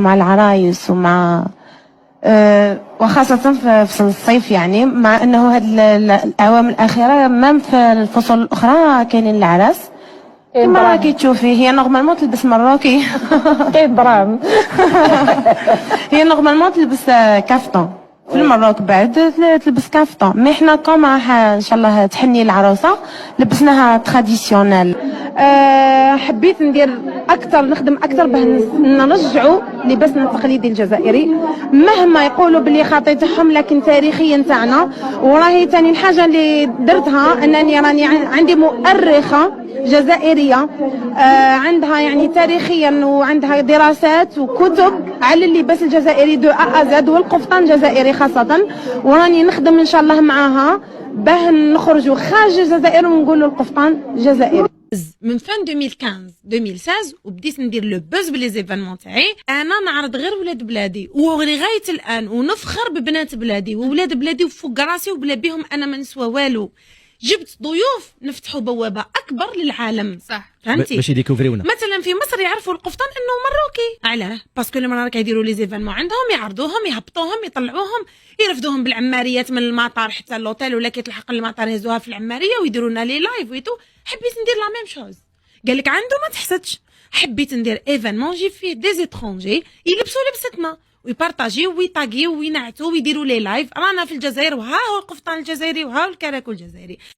مع العرايس ومع وخاصة في فصل الصيف، يعني مع انه هاد الاعوام الاخيرة مام في الفصول الاخرى كاينين العراس كما راكي تشوفي. هي نورمالمون تلبس مروكي كاين دراهم. هي نورمالمون تلبس كافتون في المروك، بعد تلبس كافتون. مي حنا كوم ان شاء الله تحني العروسه لبسناها تراديسيونيل. حبيت ندير اكثر، نخدم اكثر باه نرجعوا لباسنا التقليدي الجزائري، مهما يقولوا باللي خاطي تاعهم لكن تاريخيا تاعنا. وراهي ثاني الحاجه اللي درتها انني راني عندي مؤرخه جزائرية عندها يعني تاريخيا وعندها دراسات وكتب على اللباس الجزائري دو أ زد والقفطان الجزائري خاصة، وراني نخدم إن شاء الله معاها باه نخرجوا خارج الجزائر ونقولوا القفطان جزائري. من فان 2015 وبديت ندير لو بوز بلي زيفينمون تاعي، انا نعرض غير ولاد بلادي ولغايه الان، ونفخر ببنات بلادي وولاد بلادي وفوق راسي، وبلا بيهم انا ما نسوى والو. جبت ضيوف نفتحوا بوابه اكبر للعالم، صح، فهمتي؟ باش يديكوفريونا. مثلا في مصر يعرفوا القفطان انه مروكي، علاه؟ باسكو المراكش يديروا لي زيفينمون عندهم، يعرضوهم، يهبطوهم، يطلعوهم، يرفدوهم بالعماريات من المطار حتى اللوتيل، ولا كي تلحق المطار يهزوها في العماريه ويديروا لنا لي لايف ويتو. حبيت ندير لا ميم شوز، قال لك عنده ما تحسدش. حبيت ندير ايفينمون جي فيه دي زيترونجي يلبسوا لبستنا ويبارطاجيو ويطاقيو وينعتوا ويديروا لي لايف. رانا في الجزائر وها هو القفطان الجزائري وها هو الكراكو الجزائري.